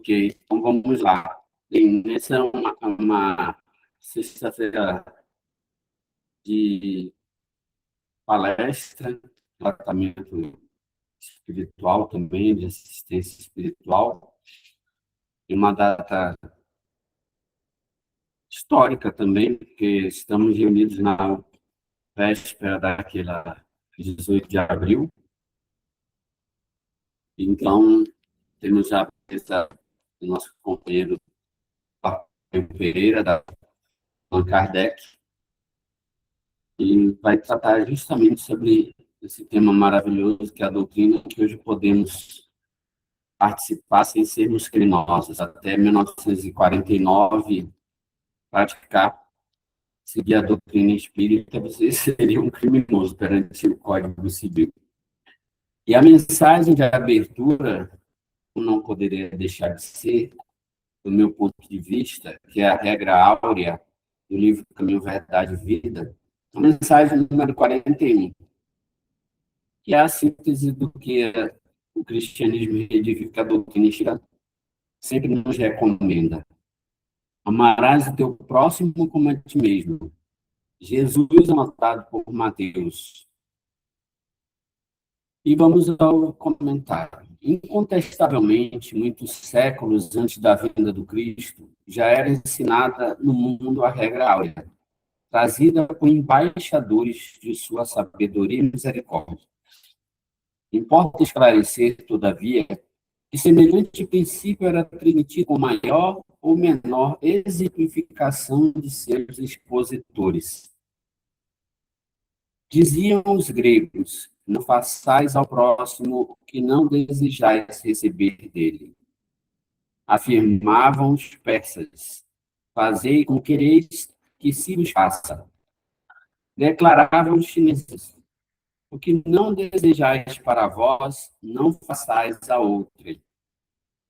Ok, então vamos lá. Bem, essa é uma sexta-feira de palestra, tratamento espiritual também, de assistência espiritual, e uma data histórica também, porque estamos reunidos na véspera daquela 18 de abril, então temos já a presença do nosso companheiro Rafael Pereira, da Allan Kardec, e vai tratar justamente sobre esse tema maravilhoso que é a doutrina, que hoje podemos participar sem sermos criminosos. Até 1949, praticar, seguir a doutrina espírita, você seria um criminoso perante o Código Civil. E a mensagem de abertura, não poderia deixar de ser, do meu ponto de vista, que é a regra áurea do livro Caminho, Verdade e Vida, a mensagem número 41, que é a síntese do que o cristianismo redivivo, a doutrina espírita sempre nos recomenda. Amarás o teu próximo como a ti mesmo. Jesus anotado por Mateus. E vamos ao comentário. Incontestavelmente, muitos séculos antes da vinda do Cristo, já era ensinada no mundo a regra áurea, trazida por embaixadores de sua sabedoria e misericórdia. Importa esclarecer, todavia, que semelhante princípio era transmitido com maior ou menor exemplificação de seus expositores. Diziam os gregos: não façais ao próximo o que não desejais receber dele. Afirmavam os persas: fazei como quereis que se vos faça. Declaravam os chineses: o que não desejais para vós, não façais a outrem.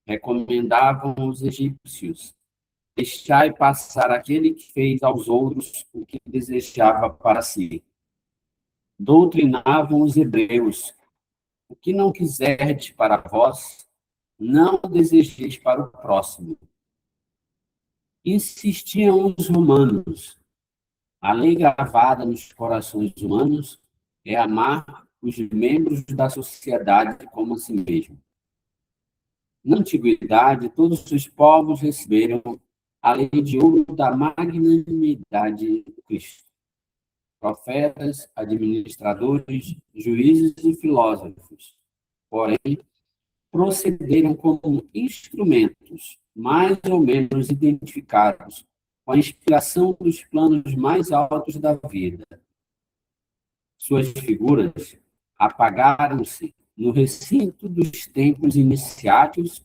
Recomendavam os egípcios: deixai passar aquele que fez aos outros o que desejava para si. Doutrinavam os hebreus: o que não quiserdes para vós, não desejeis para o próximo. Insistiam os romanos: a lei gravada nos corações humanos é amar os membros da sociedade como a si mesmo. Na antiguidade, todos os povos receberam a lei de ouro da magnanimidade de Cristo. Profetas, administradores, juízes e filósofos, porém, procederam como instrumentos mais ou menos identificados com a inspiração dos planos mais altos da vida. Suas figuras apagaram-se no recinto dos templos iniciáticos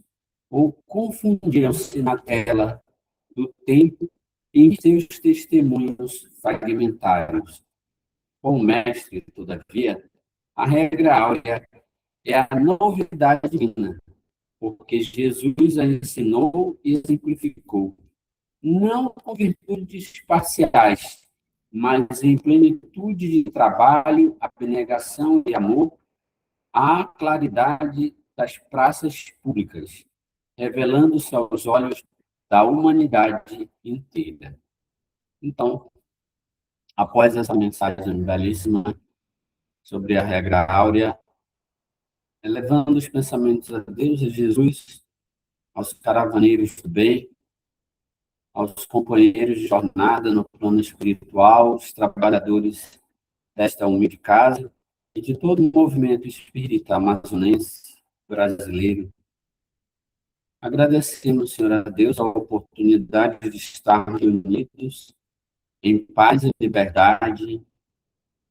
ou confundiram-se na tela do tempo em seus testemunhos fragmentários. Com o mestre, todavia, a regra áurea é a novidade divina, porque Jesus a ensinou e exemplificou, não com virtudes parciais, mas em plenitude de trabalho, abnegação e amor, à claridade das praças públicas, revelando-se aos olhos da humanidade inteira. Então, após essa mensagem belíssima sobre a regra áurea, elevando os pensamentos a Deus e Jesus, aos caravaneiros do bem, aos companheiros de jornada no plano espiritual, os trabalhadores desta humilde casa e de todo o movimento espírita amazonense, brasileiro. Agradecemos, Senhor, a Deus a oportunidade de estarmos reunidos em paz e liberdade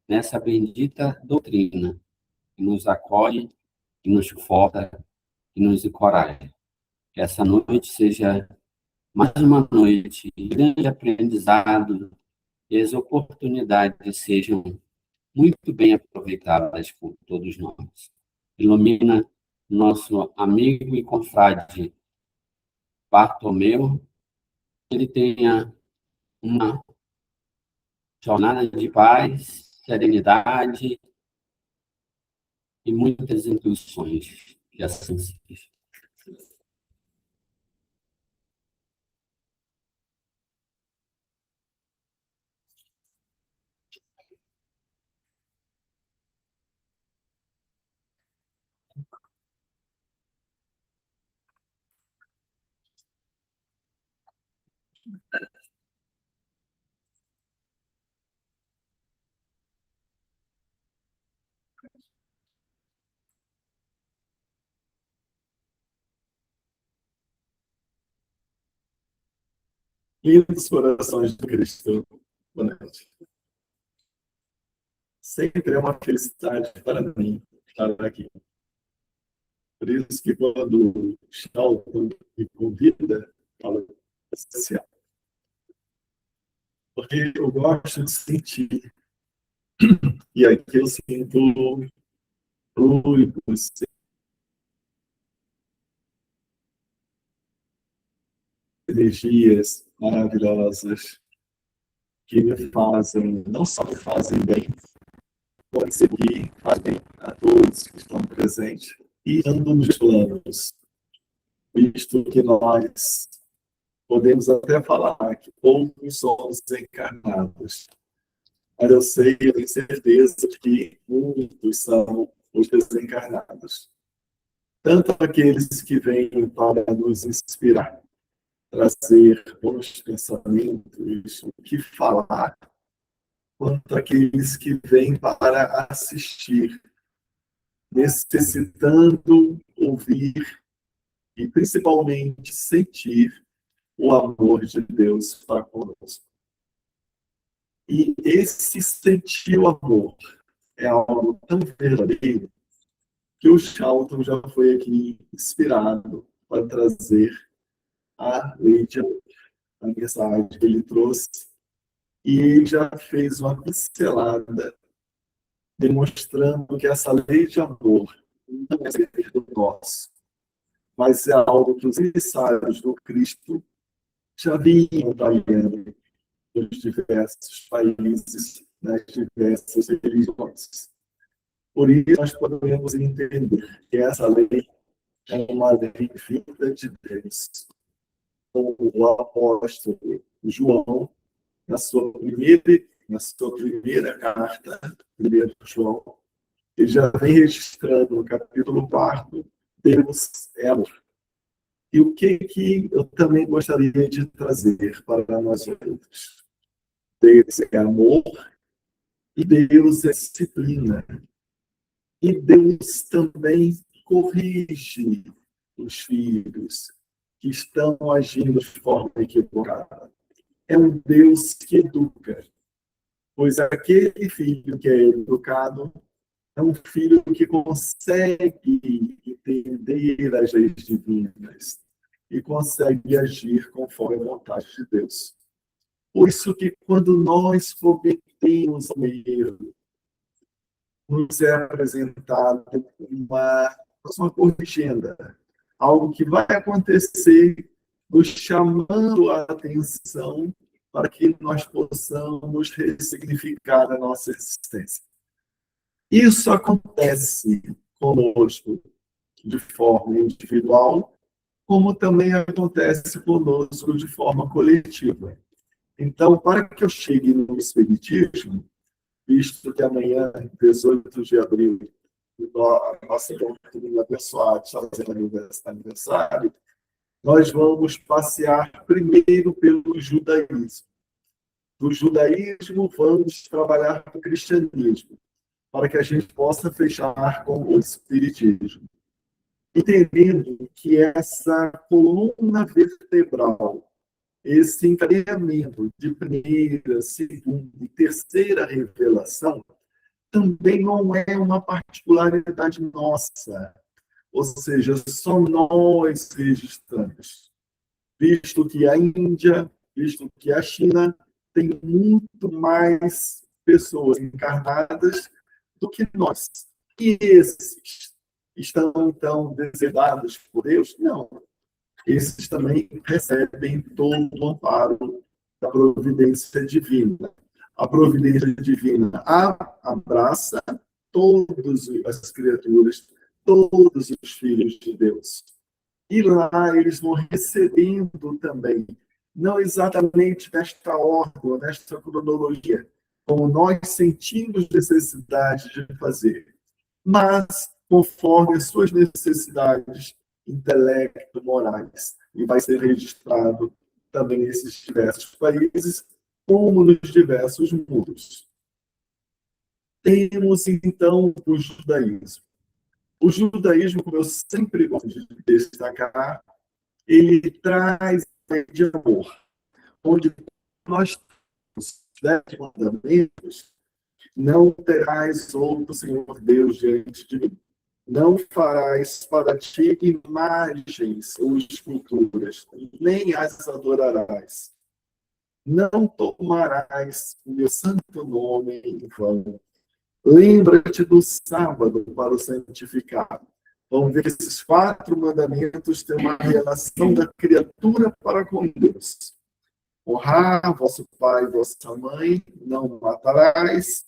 nessa bendita doutrina que nos acolhe, que nos conforta, que nos encoraja. Que essa noite seja mais uma noite de grande aprendizado e as oportunidades sejam muito bem aproveitadas por todos nós. Ilumina nosso amigo e confrade Bartolomeu, que ele tenha uma jornada de paz, serenidade e muitas intuições. Que assim seja. Lindos corações do Cristo. Boa noite. Sempre é uma felicidade para mim estar aqui. Por isso que quando o Charlton me convida, falo especial. Porque eu gosto de sentir, e aqui eu sinto fluidos, energias maravilhosas que me fazem, não só me fazem bem, pode ser que faz bem a todos que estão presentes e andam nos planos, visto que nós podemos até falar que poucos somos encarnados, mas eu sei, eu tenho certeza que muitos são os desencarnados. Tanto aqueles que vêm para nos inspirar, trazer bons pensamentos, o que falar, quanto aqueles que vêm para assistir, necessitando ouvir e principalmente sentir o amor de Deus para conosco. E esse sentir o amor é algo tão verdadeiro que o Charlton já foi aqui inspirado para trazer a lei de amor, a mensagem que ele trouxe, e ele já fez uma pincelada demonstrando que essa lei de amor não é segredo nosso, mas é algo que os emissários do Cristo já vinham trabalhando nos diversos países, nas diversas religiões. Por isso, nós podemos entender que essa lei é uma lei vinda de Deus. O apóstolo João, na sua primeira carta, 1 João, ele já vem registrando no capítulo 4, Deus é amor. E o que eu também gostaria de trazer para nós outros? Deus é amor e Deus é disciplina. E Deus também corrige os filhos que estão agindo de forma equivocada. É um Deus que educa, pois aquele filho que é educado é um filho que consegue entender as leis divinas e consegue agir conforme a vontade de Deus. Por isso que quando nós cometemos um erro, nos é apresentado uma corrigenda, algo que vai acontecer, nos chamando a atenção para que nós possamos ressignificar a nossa existência. Isso acontece conosco de forma individual, como também acontece conosco de forma coletiva. Então, para que eu chegue no Espiritismo, visto que amanhã, 18 de abril, a nossa doutrina pessoal está fazendo aniversário, nós vamos passear primeiro pelo judaísmo. Do judaísmo, vamos trabalhar para o cristianismo, para que a gente possa fechar com o espiritismo. Entendendo que essa coluna vertebral, esse encadeamento de primeira, segunda e terceira revelação, também não é uma particularidade nossa. Ou seja, só nós registramos. Visto que a Índia, visto que a China tem muito mais pessoas encarnadas do que nós. E esses estão, então, desejados por Deus? Não. Esses também recebem todo o amparo da providência divina. A providência divina abraça todas as criaturas, todos os filhos de Deus. E lá eles vão recebendo também, não exatamente nesta ordem, nesta cronologia, como nós sentimos necessidade de fazer, mas conforme as suas necessidades intelecto-morais, e vai ser registrado também nesses diversos países, como nos diversos mundos. Temos, então, o judaísmo. O judaísmo, como eu sempre gosto de destacar, ele traz a ideia de amor, onde nós temos 10 mandamentos: não terás outro Senhor Deus diante de mim. Não farás para ti imagens ou esculturas, nem as adorarás. Não tomarás o meu santo nome em vão. Lembra-te do sábado para o santificar. Vamos ver que esses 4 mandamentos têm uma relação da criatura para com Deus. Honrar vosso pai e vossa mãe, não matarás,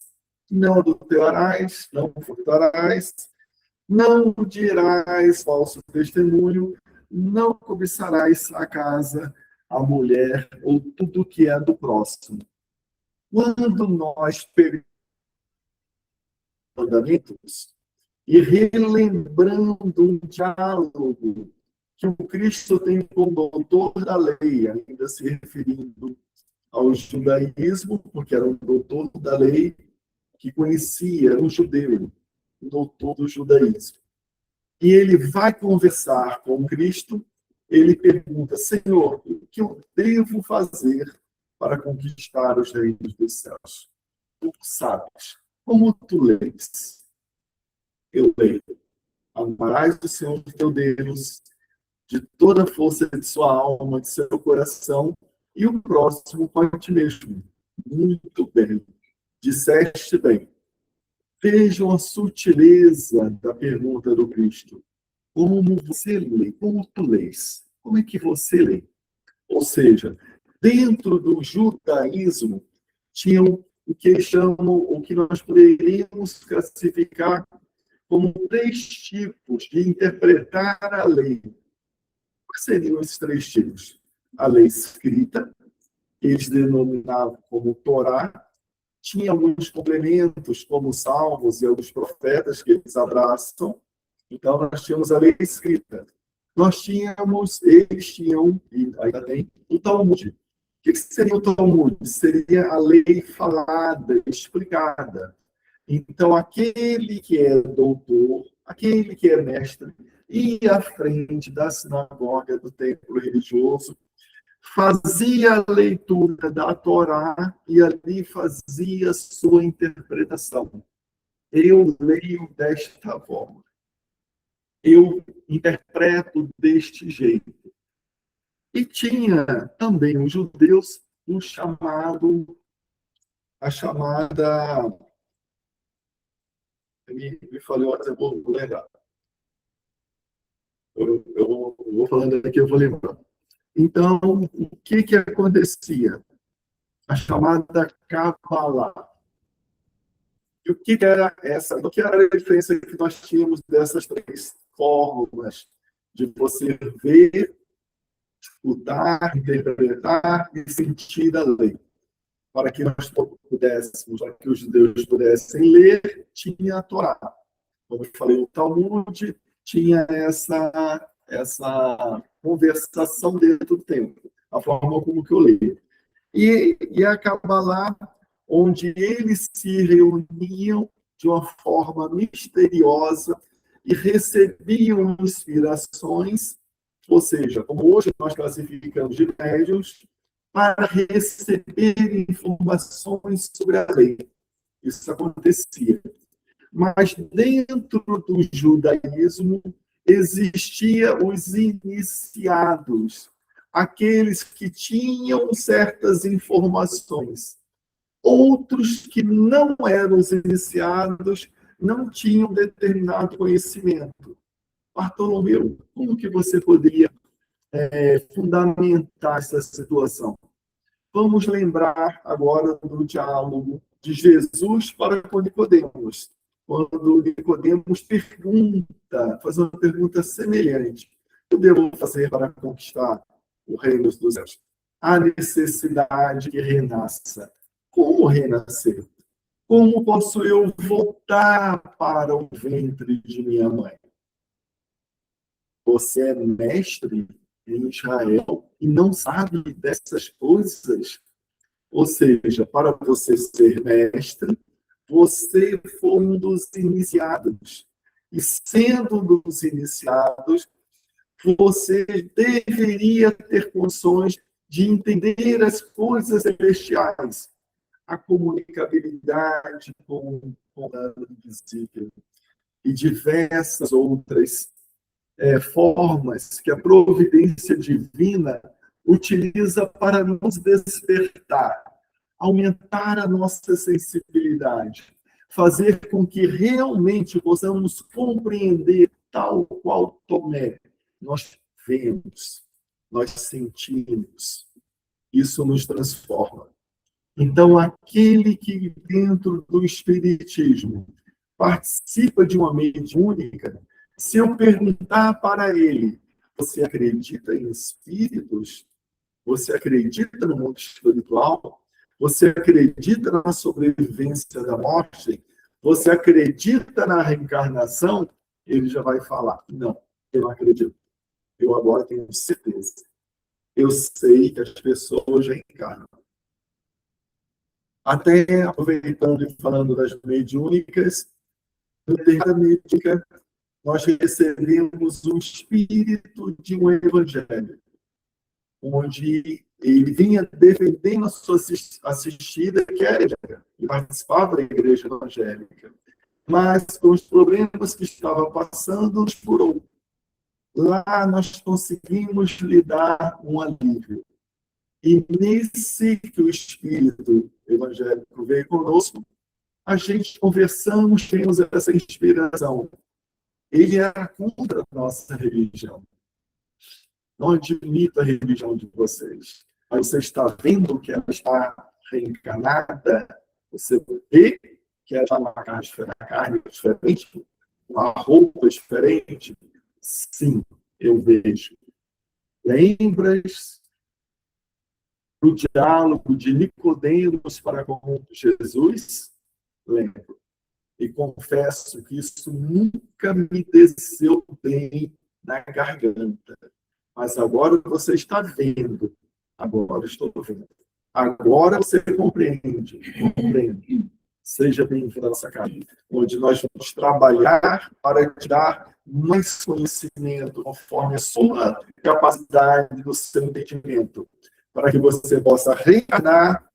não adulterarás, não furtarás, não dirás falso testemunho, não cobiçarás a casa, a mulher ou tudo que é do próximo. Quando nós pegamos mandamentos e relembrando um diálogo que o Cristo tem com o doutor da lei, ainda se referindo ao judaísmo, porque era um doutor da lei que conhecia, era um judeu, um doutor do judaísmo. E ele vai conversar com Cristo, ele pergunta: Senhor, o que eu devo fazer para conquistar os reinos dos céus? Tu sabes. Como tu lês? Eu leio: amarás o Senhor teu Deus de toda a força de sua alma, de seu coração, e o próximo com a ti mesmo. Muito bem. Disseste bem. Vejam a sutileza da pergunta do Cristo. Como você lê? Como tu lês? Como é que você lê? Ou seja, dentro do judaísmo, tinham o que eles chamam, o que nós poderíamos classificar como 3 tipos de interpretar a lei. Quais seriam esses 3 tipos? A lei escrita, que eles denominavam como Torá. Tinha alguns complementos, como os salmos e alguns profetas que eles abraçam. Então, nós tínhamos a lei escrita. Eles tinham, e ainda tem, o Talmud. O que seria o Talmud? Seria a lei falada, explicada. Então, aquele que é doutor, aquele que é mestre, ia à frente da sinagoga, do templo religioso, fazia a leitura da Torá e ali fazia sua interpretação. Eu leio desta forma. Eu interpreto deste jeito. E tinha também os judeus a chamada... Me falou, eu vou lembrar. Eu vou falando aqui, eu vou lembrar. Então, o que acontecia? A chamada Kabbalah. E o que era essa? O que era a diferença que nós tínhamos dessas 3 formas de você ver, escutar, interpretar e sentir a lei? Para que nós pudéssemos, para que os judeus pudessem ler, tinha a Torá. Como eu falei, o Talmud tinha essa conversação dentro do templo, a forma como que eu leio. E a Kabbalah, onde eles se reuniam de uma forma misteriosa e recebiam inspirações, ou seja, como hoje nós classificamos de médiuns, para receber informações sobre a lei. Isso acontecia. Mas dentro do judaísmo existiam os iniciados, aqueles que tinham certas informações. Outros que não eram os iniciados não tinham determinado conhecimento. Bartolomeu, como que você poderia fundamentar essa situação? Vamos lembrar agora do diálogo de Jesus para com Nicodemos. Quando Nicodemos faz uma pergunta semelhante: o que eu devo fazer para conquistar o reino dos céus? Há necessidade que renasça. Como renascer? Como posso eu voltar para o ventre de minha mãe? Você é mestre em Israel e não sabe dessas coisas? Ou seja, para você ser mestre, você foi um dos iniciados. E sendo um dos iniciados, você deveria ter condições de entender as coisas celestiais, a comunicabilidade com o plano invisível e diversas outras formas que a providência divina utiliza para nos despertar, aumentar a nossa sensibilidade, fazer com que realmente possamos compreender tal qual Tomé. Nós vemos, nós sentimos, isso nos transforma. Então, aquele que dentro do Espiritismo participa de uma mente única, se eu perguntar para ele, você acredita em espíritos? Você acredita no mundo espiritual? Você acredita na sobrevivência da morte? Você acredita na reencarnação? Ele já vai falar, não, eu não acredito. Eu agora tenho certeza. Eu sei que as pessoas reencarnam. Até aproveitando e falando das mediúnicas, no terreiro da mediúnica, nós recebemos o espírito de um evangelho, onde ele vinha defendendo a sua assistida, que era e participava da igreja evangélica. Mas, com os problemas que estava passando, nos curou. Lá nós conseguimos lhe dar um alívio. E nesse que o espírito evangélico veio conosco, a gente conversamos, temos essa inspiração. Ele era contra a nossa religião. Não admito a religião de vocês. Mas você está vendo que ela está reencarnada? Você vê que ela está numa carne diferente? Uma roupa diferente? Sim, eu vejo. Lembras do diálogo de Nicodemos para com Jesus? Lembro. E confesso que isso nunca me desceu bem na garganta. Mas agora você está vendo. Agora estou vendo. Agora você compreende. Seja bem-vindo à nossa casa, onde nós vamos trabalhar para te dar mais conhecimento, conforme a sua capacidade, do seu entendimento, para que você possa reencarnar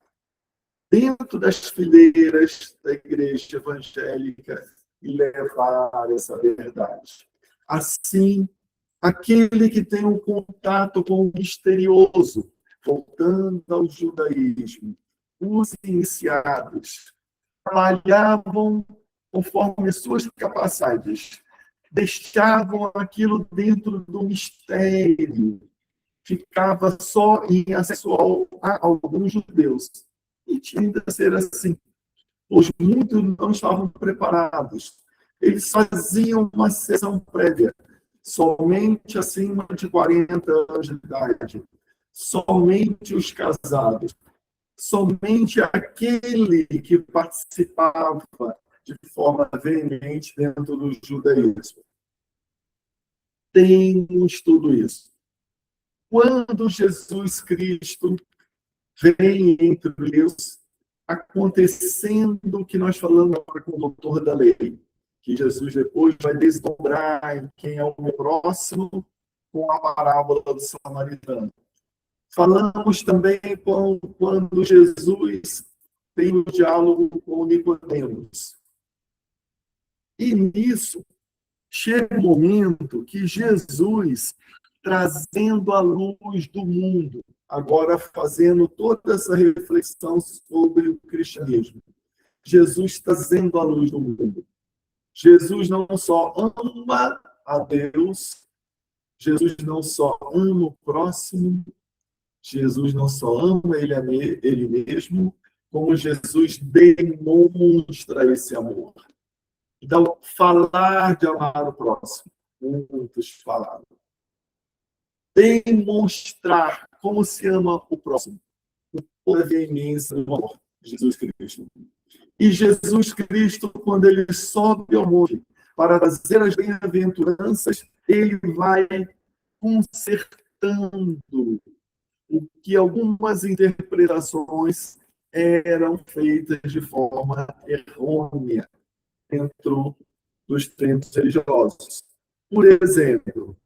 dentro das fileiras da igreja evangélica e levar essa verdade. Assim, aquele que tem um contato com o misterioso, voltando ao judaísmo, os iniciados trabalhavam conforme suas capacidades, deixavam aquilo dentro do mistério, ficava só em acesso a alguns judeus. E tinha de ser assim. Os muitos não estavam preparados. Eles faziam uma sessão prévia, somente acima de 40 anos de idade, somente os casados, somente aquele que participava de forma veemente dentro do judaísmo. Temos tudo isso. Quando Jesus Cristo vem entre eles, acontecendo o que nós falamos agora com o doutor da lei, que Jesus depois vai desdobrar em quem é o meu próximo com a parábola do samaritano. Falamos também quando Jesus tem o diálogo com Nicodemos. E nisso, chega um momento que Jesus, trazendo a luz do mundo, agora fazendo toda essa reflexão sobre o cristianismo. Jesus trazendo a luz do mundo. Jesus não só ama a Deus, Jesus não só ama o próximo, Jesus não só ama ele mesmo, como Jesus demonstra esse amor. Então, falar de amar o próximo, muitos falaram. Demonstrar como se ama o próximo, a veemência do amor de Jesus Cristo. E Jesus Cristo, quando ele sobe ao monte para trazer as bem-aventuranças, ele vai consertando o que algumas interpretações eram feitas de forma errônea dentro dos tempos religiosos. Por exemplo,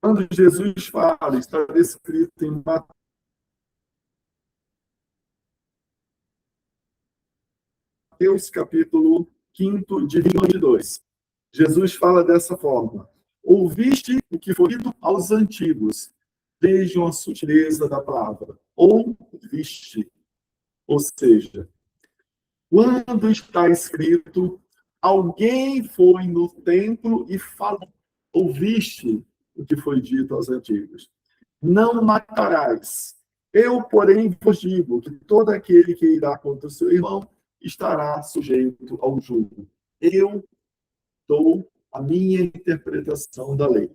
quando Jesus fala, está descrito em Mateus capítulo 5, de 22. Jesus fala dessa forma: ouviste o que foi dito aos antigos, vejam a sutileza da palavra. Ouviste. Ou seja, quando está escrito, alguém foi no templo e falou, ouviste o que foi dito aos antigos. Não matarás. Eu, porém, vos digo que todo aquele que irá contra o seu irmão estará sujeito ao julgo. Eu dou a minha interpretação da lei.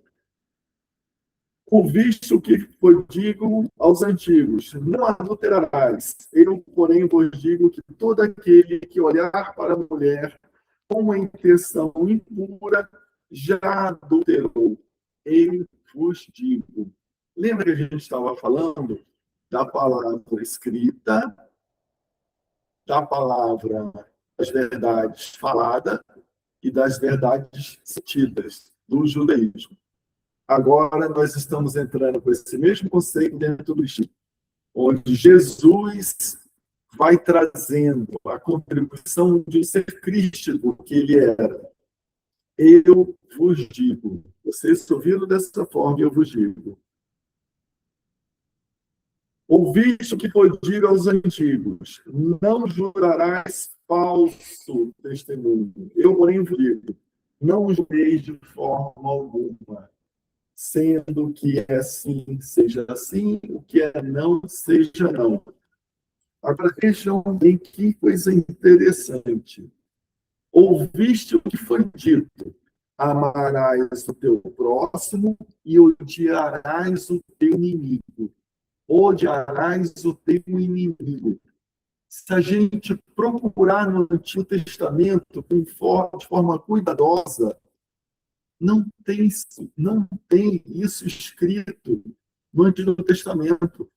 Ouviste o que foi digo aos antigos, não adulterarás. Eu, porém, vos digo que todo aquele que olhar para a mulher com uma intenção impura já adulterou. Eu vos digo. Lembra que a gente estava falando da palavra escrita, da palavra das verdades faladas e das verdades sentidas do judaísmo. Agora nós estamos entrando com esse mesmo conceito dentro do Chico, onde Jesus vai trazendo a contribuição de um ser crístico que ele era. Eu vos digo, vocês ouviram dessa forma, eu vos digo. Ouviste o que foi dito aos antigos, não jurarás falso testemunho. Eu, porém, vos digo, não jureis de forma alguma, sendo que é assim, seja assim, o que é não, seja não. Agora, vejam bem que coisa interessante. Ouviste o que foi dito, amarás o teu próximo e odiarás o teu inimigo. Odiarás o teu inimigo. Se a gente procurar no Antigo Testamento de forma cuidadosa, não tem isso escrito no Antigo Testamento.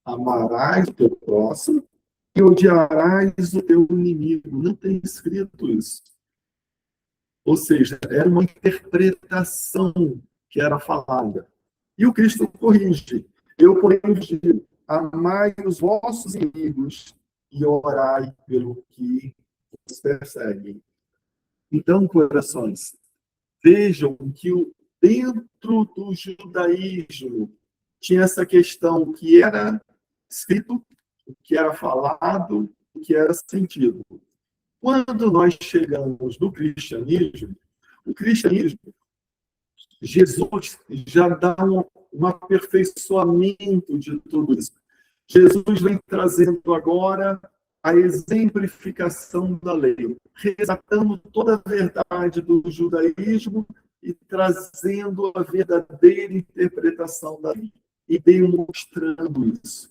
Amarás o teu próximo e odiarás o teu inimigo. Não tem escrito isso. Ou seja, era uma interpretação que era falada. E o Cristo corrige. Eu, porém, vos digo, amai os vossos inimigos e orai pelo que os perseguem. Então, corações, vejam que dentro do judaísmo tinha essa questão que era escrito, o que era falado, o que era sentido. Quando nós chegamos no cristianismo, o cristianismo, Jesus já dá um aperfeiçoamento de tudo isso. Jesus vem trazendo agora a exemplificação da lei, resgatando toda a verdade do judaísmo e trazendo a verdadeira interpretação da lei. E demonstrando isso.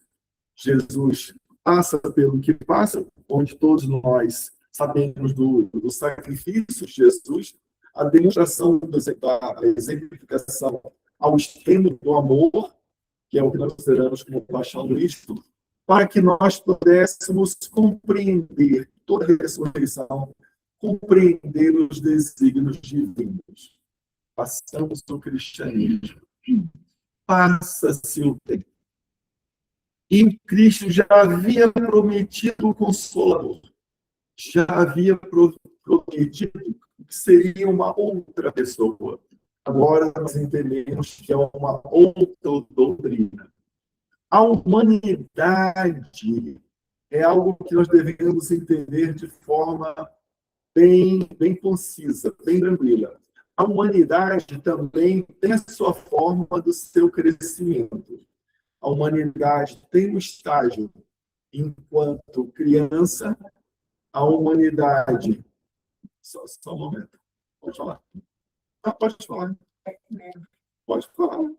Jesus passa pelo que passa, onde todos nós sabemos do sacrifício de Jesus, a demonstração, a exemplificação ao extremo do amor, que é o que nós consideramos como paixão do Cristo, para que nós pudéssemos compreender toda a ressurreição, compreender os desígnios divinos. Passamos do cristianismo. Passa-se o tempo. E o Cristo já havia prometido o Consolador. Já havia prometido que seria uma outra pessoa. Agora nós entendemos que é uma outra doutrina. A humanidade é algo que nós devemos entender de forma bem concisa, bem tranquila. A humanidade também tem a sua forma do seu crescimento. A humanidade tem um estágio enquanto criança, a humanidade... Só um momento. Pode falar. Pode falar. Pode falar.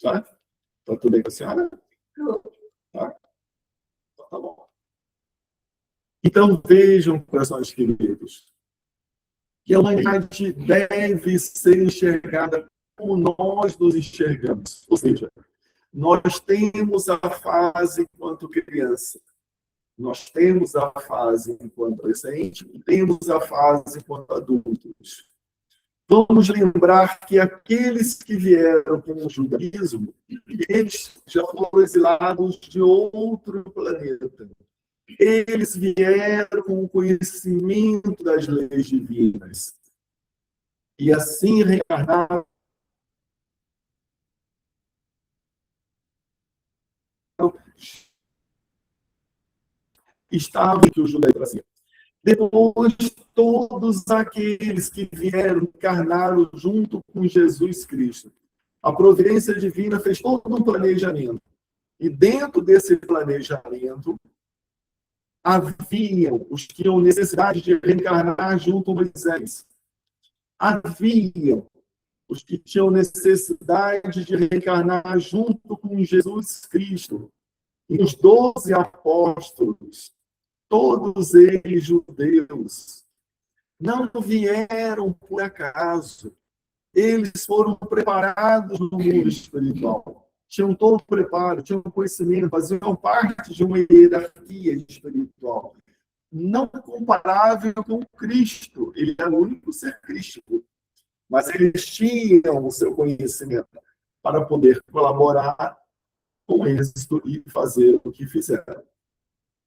Tá? Tá tudo bem com a senhora? Tá? Tá bom. Então, vejam, corações queridos, que a humanidade deve ser enxergada como nós nos enxergamos. Ou seja, Nós temos a fase enquanto criança, nós temos a fase enquanto adolescente e temos a fase enquanto adultos. Vamos lembrar que aqueles que vieram com o judaísmo, eles já foram exilados de outro planeta. Eles vieram com o conhecimento das leis divinas. E assim reencarnaram, estavam que o judaísmo trazia. Depois, todos aqueles que vieram encarnaram junto com Jesus Cristo. A providência divina fez todo um planejamento. E dentro desse planejamento, haviam os que tinham necessidade de reencarnar junto com Moisés. Haviam os que tinham necessidade de reencarnar junto com Jesus Cristo. E os 12 apóstolos, todos eles judeus, não vieram por acaso. Eles foram preparados no mundo espiritual. Tinham todo o preparo, tinham conhecimento, faziam parte de uma hierarquia espiritual. Não comparável com Cristo. Ele era o único ser crístico. Mas eles tinham o seu conhecimento para poder colaborar com êxito e fazer o que fizeram.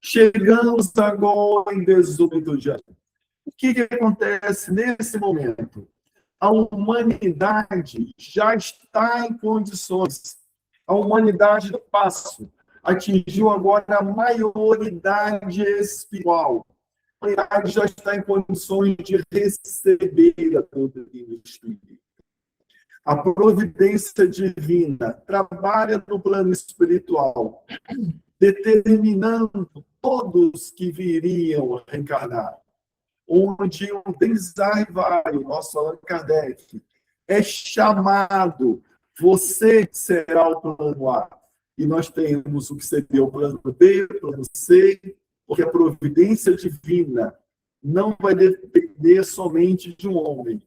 Chegamos agora em 18 de janeiro. O que acontece nesse momento? A humanidade já está em condições. A humanidade do passo atingiu agora a maioridade espiritual. A humanidade já está em condições de receber a doutrina espírita. A providência divina trabalha no plano espiritual, determinando todos que viriam a reencarnar. Onde o Denis Arrivai, o nosso Allan Kardec, é chamado, você será o plano A. E nós temos o que seria o plano B, o plano C, porque a providência divina não vai depender somente de um homem.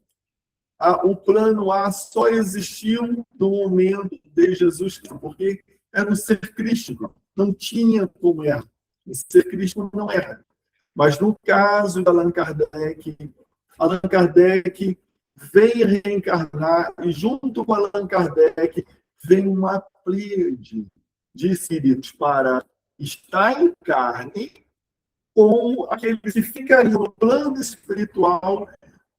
O plano A só existiu no momento de Jesus Cristo, porque era um ser crístico, não tinha como errar. O ser crístico não erra. Mas no caso de Allan Kardec veio reencarnar e junto com Allan Kardec vem uma pleiade de espíritos para estar em carne com aqueles que ficariam no plano espiritual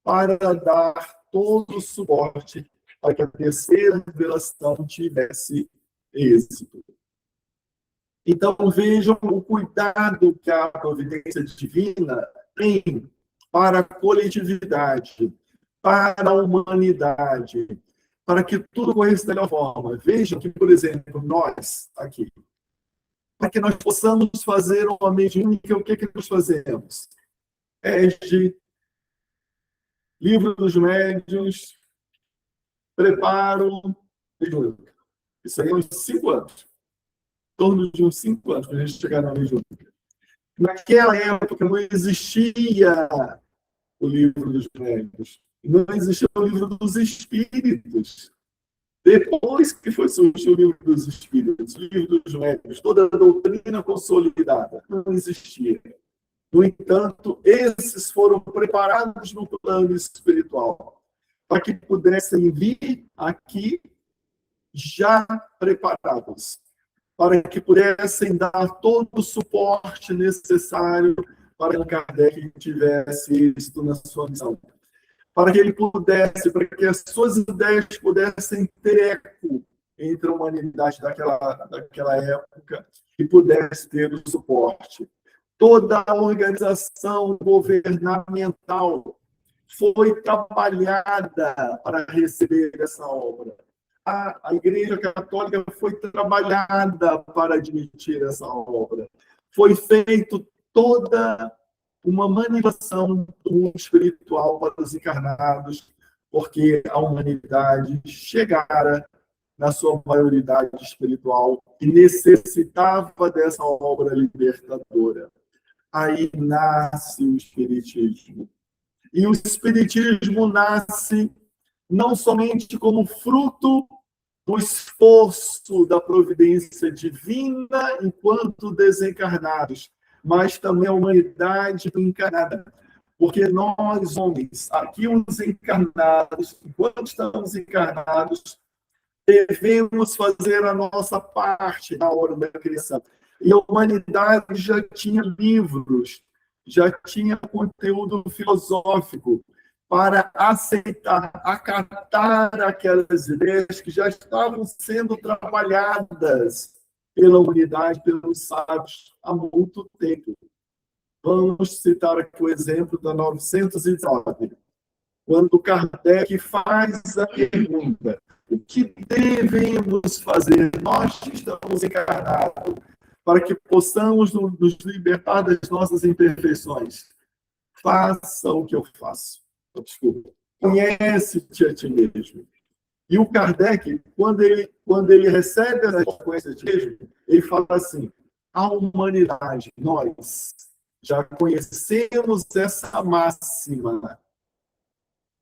para dar todo o suporte para que a terceira revelação tivesse êxito. Então, vejam o cuidado que a providência divina tem para a coletividade, para a humanidade, para que tudo corresse da melhor forma. Vejam que, por exemplo, nós, aqui, para que nós possamos fazer uma mediúnica, o que nós fazemos? Livro dos Médiuns, preparo, mediúnica. Isso aí é uns 5 anos. Em torno de uns 5 anos, para a gente chegar na mediúnica. Naquela época não existia o livro dos médiuns, não existia o livro dos espíritos. Depois que foi surgir o livro dos espíritos, o livro dos médiuns, toda a doutrina consolidada, não existia. No entanto, esses foram preparados no plano espiritual, para que pudessem vir aqui já preparados, para que pudessem dar todo o suporte necessário para que Kardec tivesse êxito na sua missão. Para que ele pudesse, para que as suas ideias pudessem ter eco entre a humanidade daquela época e pudesse ter o suporte. Toda a organização governamental foi trabalhada para receber essa obra. A Igreja Católica foi trabalhada para admitir essa obra. Foi feito toda uma manifestação do mundo espiritual para os encarnados, porque a humanidade chegara na sua maioridade espiritual e necessitava dessa obra libertadora. Aí nasce o Espiritismo. E o Espiritismo nasce não somente como fruto do esforço da providência divina enquanto desencarnados, mas também a humanidade encarnada. Porque nós, homens, aqui os encarnados, enquanto estamos encarnados, devemos fazer a nossa parte na hora da criação. E a humanidade já tinha livros, já tinha conteúdo filosófico para aceitar, acatar aquelas ideias que já estavam sendo trabalhadas pela humanidade, pelos sábios, há muito tempo. Vamos citar aqui o exemplo da 909, quando Kardec faz a pergunta: o que devemos fazer, nós que estamos encarnados, para que possamos nos libertar das nossas imperfeições? Faça o que eu faço. Desculpa. Conhece-te a ti mesmo. E o Kardec, quando ele recebe essa conhecimento de ti mesmo, ele fala assim: a humanidade, nós já conhecemos essa máxima.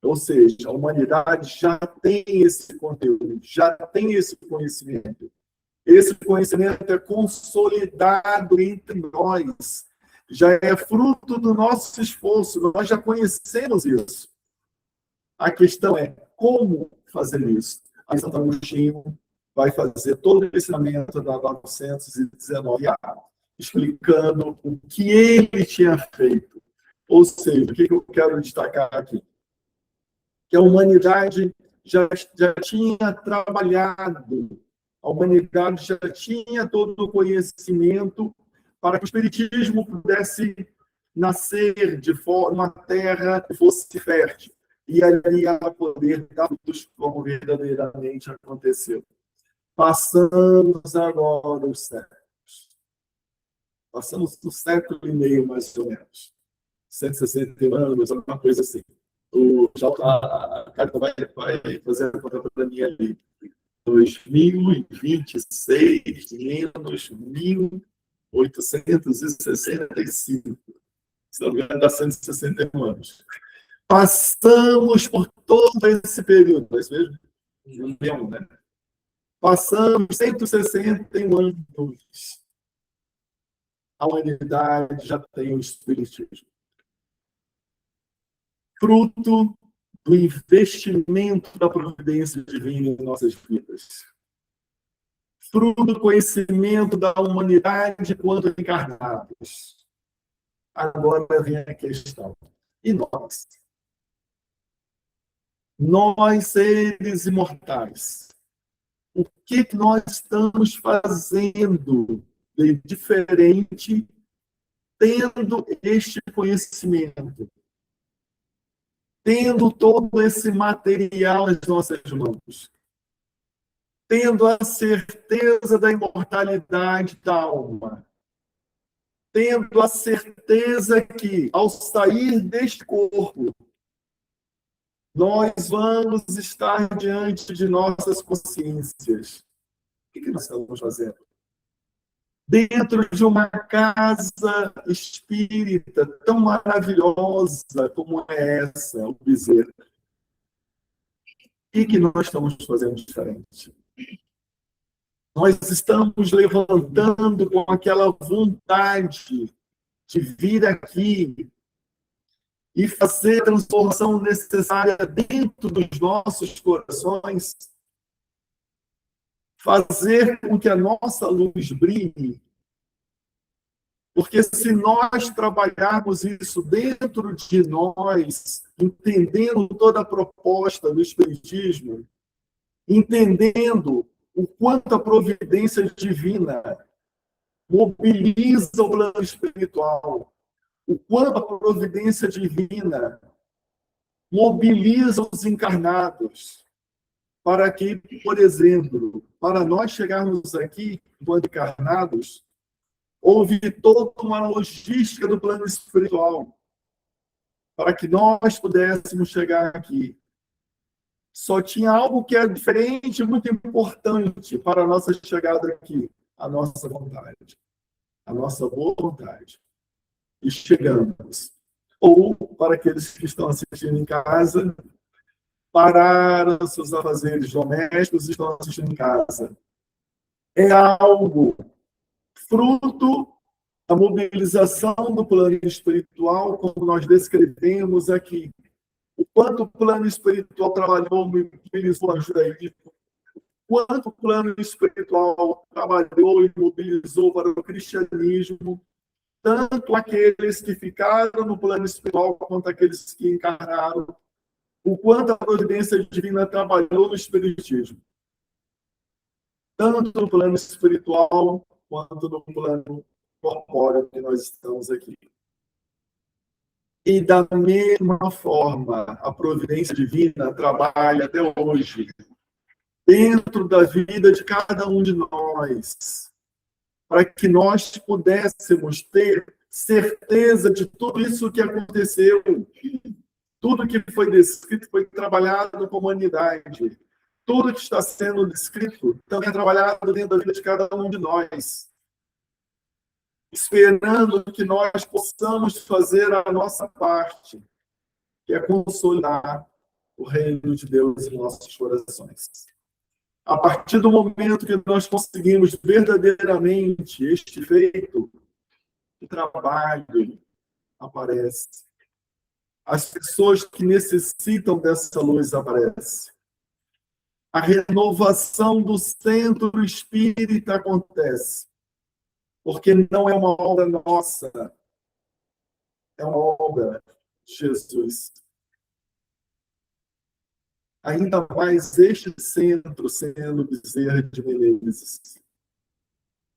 Ou seja, a humanidade já tem esse conteúdo, já tem esse conhecimento. Esse conhecimento é consolidado entre nós, já é fruto do nosso esforço, nós já conhecemos isso. A questão é como fazer isso. Aí Santo Agostinho vai fazer todo o ensinamento da 919A, explicando o que ele tinha feito. Ou seja, o que eu quero destacar aqui? Que a humanidade já tinha trabalhado, a humanidade já tinha todo o conhecimento para que o Espiritismo pudesse nascer de uma terra que fosse fértil. E ali a poder dar frutos como verdadeiramente aconteceu. Passamos agora os séculos. Passamos um século e meio, mais ou menos. 160 anos, alguma coisa assim. A carta vai fazer a conta para mim ali. 2026 menos 1865. Se não me engano, dá 161 anos. Passamos por todo esse período, né? Passamos 161 anos. A humanidade já tem o Espiritismo. Fruto do investimento da providência divina em nossas vidas. Fruto do conhecimento da humanidade quando encarnados. Agora vem a questão. E nós? Nós, seres imortais, o que nós estamos fazendo de diferente tendo este conhecimento? Tendo todo esse material nas nossas mãos, tendo a certeza da imortalidade da alma, tendo a certeza que, ao sair deste corpo, nós vamos estar diante de nossas consciências. O que nós estamos fazendo? Dentro de uma casa espírita tão maravilhosa como é essa, o Bezerra. O que nós estamos fazendo diferente? Nós estamos levantando com aquela vontade de vir aqui e fazer a transformação necessária dentro dos nossos corações, fazer com que a nossa luz brilhe. Porque se nós trabalharmos isso dentro de nós, entendendo toda a proposta do Espiritismo, entendendo o quanto a providência divina mobiliza o plano espiritual, o quanto a providência divina mobiliza os encarnados, para que, por exemplo, para nós chegarmos aqui, enquanto encarnados, houve toda uma logística do plano espiritual, para que nós pudéssemos chegar aqui. Só tinha algo que era diferente, muito importante para a nossa chegada aqui, a nossa vontade, a nossa boa vontade. E chegamos. Ou, para aqueles que estão assistindo em casa, pararam seus afazeres domésticos e estão assistindo em casa. É algo fruto da mobilização do plano espiritual, como nós descrevemos aqui. O quanto o plano espiritual trabalhou, mobilizou a judaísmo, o quanto o plano espiritual trabalhou e mobilizou para o cristianismo, tanto aqueles que ficaram no plano espiritual quanto aqueles que encarnaram, o quanto a providência divina trabalhou no espiritismo, tanto no plano espiritual quanto no plano corpóreo que nós estamos aqui. E da mesma forma, a providência divina trabalha até hoje, dentro da vida de cada um de nós, para que nós pudéssemos ter certeza de tudo isso que aconteceu, tudo que foi descrito foi trabalhado com a humanidade. Tudo que está sendo descrito também é trabalhado dentro da vida de cada um de nós, esperando que nós possamos fazer a nossa parte, que é consolidar o reino de Deus em nossos corações. A partir do momento que nós conseguimos verdadeiramente este feito, o trabalho aparece. As pessoas que necessitam dessa luz aparecem. A renovação do centro espírita acontece, porque não é uma obra nossa, é uma obra de Jesus. Ainda mais este centro sendo Bezerra de Menezes.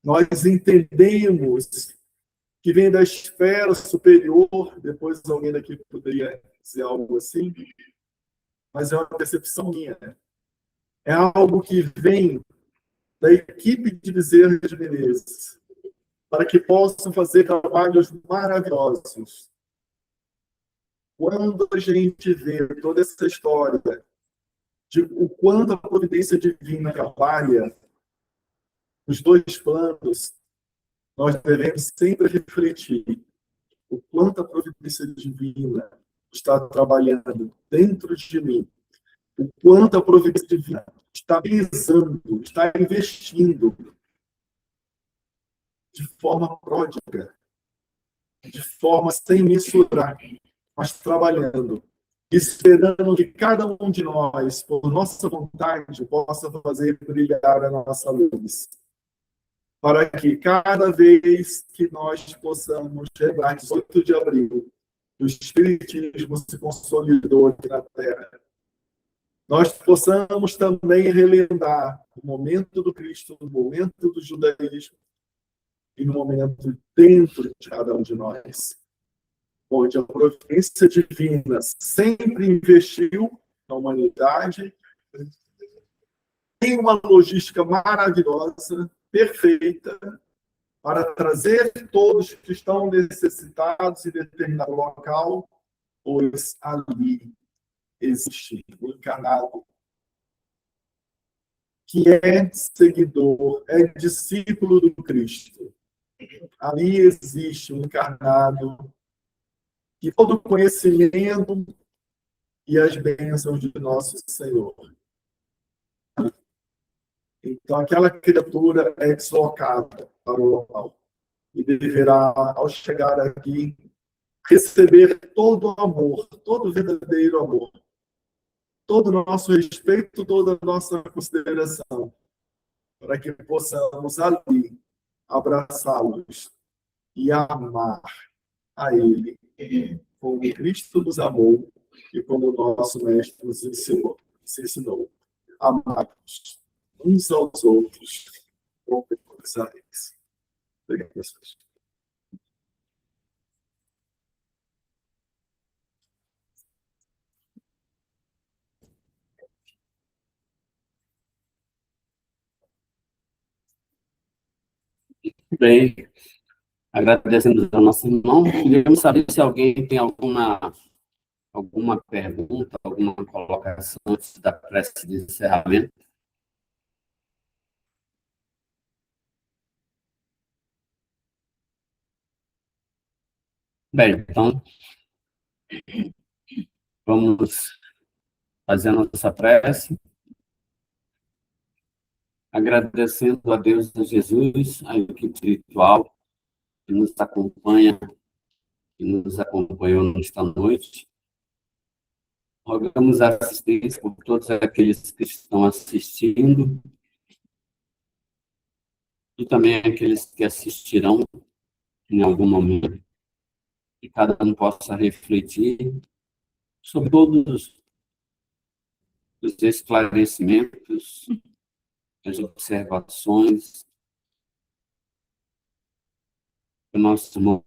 Nós entendemos que vem da esfera superior, depois alguém daqui poderia dizer algo assim, mas é uma percepção minha. É algo que vem da equipe de Bezerra de Menezes, para que possam fazer trabalhos maravilhosos. Quando a gente vê toda essa história de o quanto a providência divina trabalha nos dois planos, nós devemos sempre refletir o quanto a providência divina está trabalhando dentro de mim, o quanto a providência divina está pesando, está investindo de forma pródiga, de forma sem mensurar, mas trabalhando, esperando que cada um de nós, por nossa vontade, possa fazer brilhar a nossa luz. Para que cada vez que nós possamos lembrar 18 de abril, o Espiritismo se consolidou aqui na Terra, nós possamos também relembrar o momento do Cristo, o momento do judaísmo, e no momento dentro de cada um de nós, onde a providência divina sempre investiu na humanidade, tem uma logística maravilhosa, perfeita, para trazer todos que estão necessitados em determinado local, pois ali existe o encarnado que é seguidor, é discípulo do Cristo. Ali existe um encarnado que todo conhecimento e as bênçãos de nosso Senhor. Então, aquela criatura é deslocada para o local e deverá, ao chegar aqui, receber todo o amor, todo o verdadeiro amor, todo o nosso respeito, toda a nossa consideração, para que possamos ali abraçá-los e amar a Ele, como Cristo nos amou e como o nosso Mestre nos ensinou. Se ensinou. Amados uns aos outros, com a eles. Obrigado, pessoas. Bem, agradecemos ao nosso irmão. Queríamos saber se alguém tem alguma pergunta, alguma colocação antes da prece de encerramento. Bem, então, vamos fazer a nossa prece, agradecendo a Deus, a Jesus, a equipe espiritual que nos acompanha, que nos acompanhou nesta noite. Rogamos a assistência por todos aqueles que estão assistindo e também aqueles que assistirão em algum momento, que cada um possa refletir sobre todos os esclarecimentos, as observações que o nosso irmão